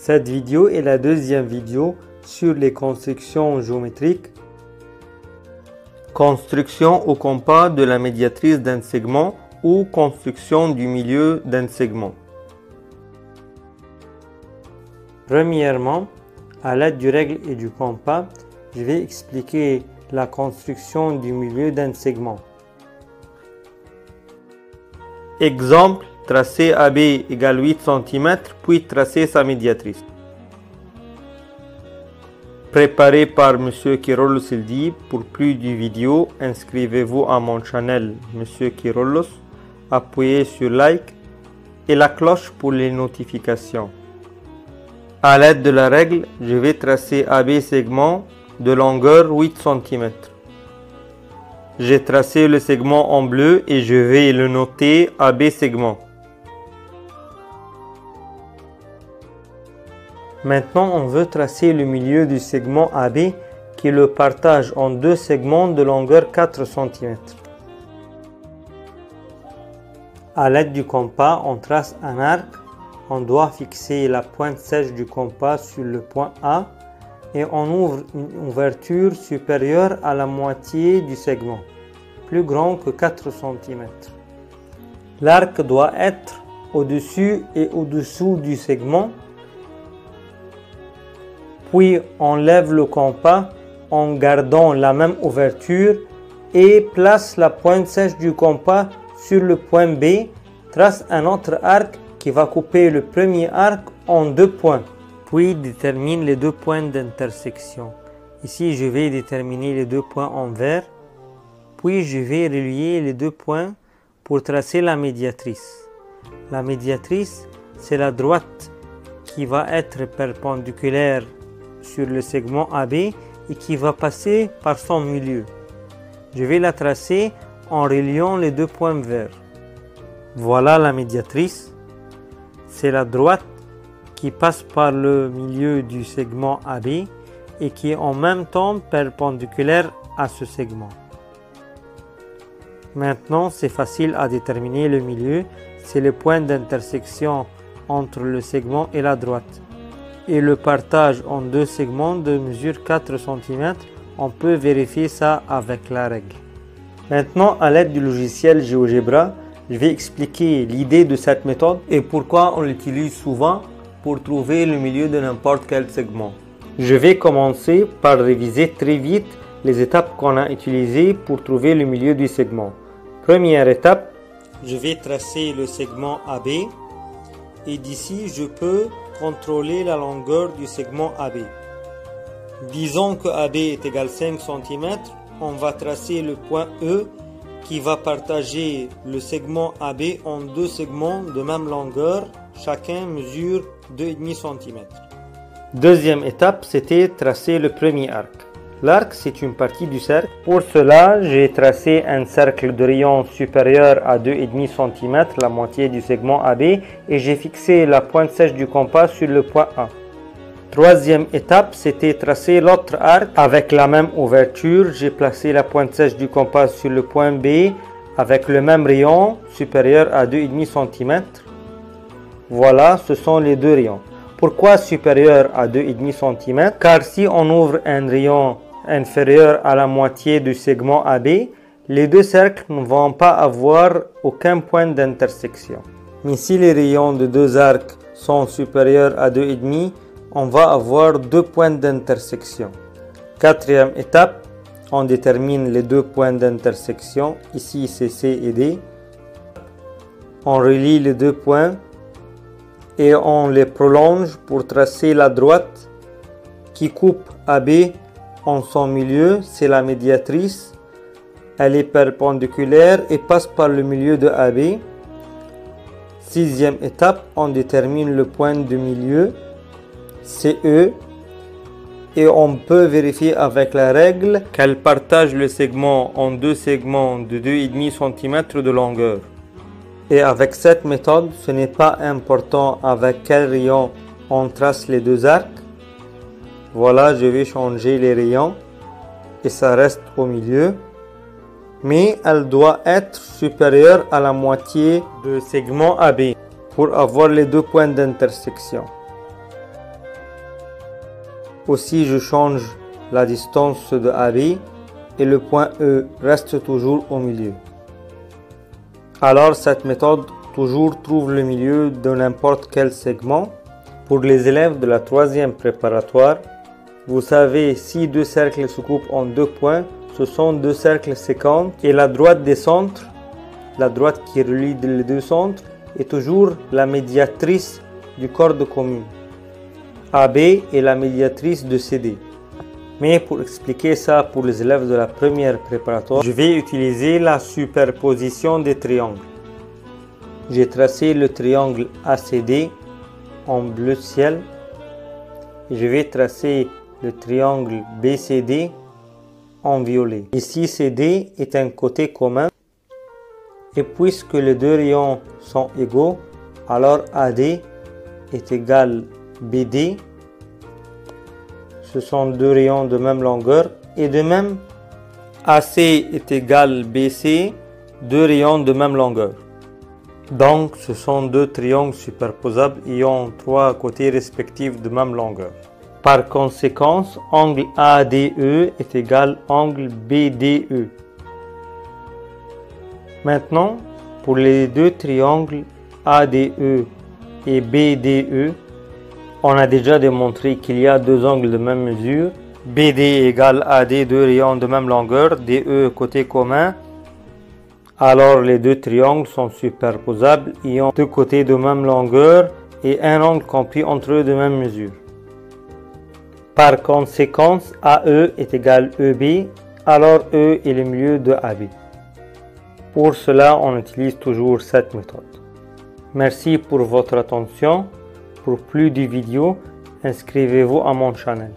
Cette vidéo est la deuxième vidéo sur les constructions géométriques. Construction au compas de la médiatrice d'un segment ou construction du milieu d'un segment. Premièrement, à l'aide du règle et du compas, je vais expliquer la construction du milieu d'un segment. Exemple, tracé AB égale 8 cm, puis tracer sa médiatrice. Préparé par M. Kyrillos Sildi. Pour plus de vidéos, inscrivez-vous à mon channel M. Kyrillos, appuyez sur like et la cloche pour les notifications. À l'aide de la règle, je vais tracer AB segment de longueur 8 cm. J'ai tracé le segment en bleu et je vais le noter AB segment. Maintenant, on veut tracer le milieu du segment AB qui le partage en deux segments de longueur 4 cm. À l'aide du compas, on trace un arc. On doit fixer la pointe sèche du compas sur le point A et on ouvre une ouverture supérieure à la moitié du segment, plus grand que 4 cm. L'arc doit être au-dessus et au-dessous du segment. Puis on lève le compas en gardant la même ouverture et place la pointe sèche du compas sur le point B. Trace un autre arc qui va couper le premier arc en deux points. Puis détermine les deux points d'intersection. Ici, je vais déterminer les deux points en vert. Puis je vais relier les deux points pour tracer la médiatrice. La médiatrice, c'est la droite qui va être perpendiculaire sur le segment AB et qui va passer par son milieu. Je vais la tracer en reliant les deux points verts. Voilà la médiatrice. C'est la droite qui passe par le milieu du segment AB et qui est en même temps perpendiculaire à ce segment. Maintenant, c'est facile à déterminer le milieu. C'est le point d'intersection entre le segment et la droite. Et le partage en deux segments de mesure 4 cm, on peut vérifier ça avec la règle. Maintenant, à l'aide du logiciel GeoGebra, je vais expliquer l'idée de cette méthode et pourquoi on l'utilise souvent pour trouver le milieu de n'importe quel segment. Je vais commencer par réviser très vite les étapes qu'on a utilisées pour trouver le milieu du segment. Première étape, je vais tracer le segment AB et d'ici je peux contrôler la longueur du segment AB. Disons que AB est égal 5 cm, on va tracer le point E qui va partager le segment AB en deux segments de même longueur, chacun mesure 2,5 cm. Deuxième étape, c'était tracer le premier arc. L'arc, c'est une partie du cercle. Pour cela, j'ai tracé un cercle de rayon supérieur à 2,5 cm, la moitié du segment AB, et j'ai fixé la pointe sèche du compas sur le point A. Troisième étape, c'était tracer l'autre arc avec la même ouverture. J'ai placé la pointe sèche du compas sur le point B avec le même rayon supérieur à 2,5 cm. Voilà, ce sont les deux rayons. Pourquoi supérieur à 2,5 cm? Car si on ouvre un rayon inférieur à la moitié du segment AB, les deux cercles ne vont pas avoir aucun point d'intersection. Mais si les rayons de deux arcs sont supérieurs à 2,5, on va avoir deux points d'intersection. Quatrième étape, on détermine les deux points d'intersection. Ici, c'est C et D. On relie les deux points et on les prolonge pour tracer la droite qui coupe AB en son milieu. C'est la médiatrice. Elle est perpendiculaire et passe par le milieu de AB. Sixième étape, on détermine le point de milieu. CE et on peut vérifier avec la règle qu'elle partage le segment en deux segments de 2,5 cm de longueur. Et avec cette méthode, ce n'est pas important avec quel rayon on trace les deux arcs. Voilà, je vais changer les rayons et ça reste au milieu. Mais elle doit être supérieure à la moitié du segment AB pour avoir les deux points d'intersection. Aussi, je change la distance de AB et le point E reste toujours au milieu. Alors, cette méthode toujours trouve le milieu de n'importe quel segment. Pour les élèves de la 3e préparatoire, vous savez, si deux cercles se coupent en 2 points, ce sont 2 cercles séquents et la droite des centres, la droite qui relie les 2 centres, est toujours la médiatrice du corde commune. AB est la médiatrice de CD. Mais pour expliquer ça pour les élèves de la 1re préparatoire, je vais utiliser la superposition des triangles. J'ai tracé le triangle ACD en bleu ciel. Je vais tracer le triangle BCD en violet. Ici, CD est un côté commun. Et puisque les deux rayons sont égaux, alors AD est égal BD. Ce sont deux rayons de même longueur. Et de même, AC est égal BC, deux rayons de même longueur. Donc, ce sont deux triangles superposables ayant 3 côtés respectifs de même longueur. Par conséquent, angle ADE est égal angle BDE. Maintenant, pour les deux triangles ADE et BDE, on a déjà démontré qu'il y a deux angles de même mesure. BD égale AD, deux rayons de même longueur, DE côté commun. Alors les deux triangles sont superposables ayant deux côtés de même longueur et un angle compris entre eux de même mesure. Par conséquent, AE est égal EB, alors E est le milieu de AB. Pour cela, on utilise toujours cette méthode. Merci pour votre attention. Pour plus de vidéos, inscrivez-vous à mon channel.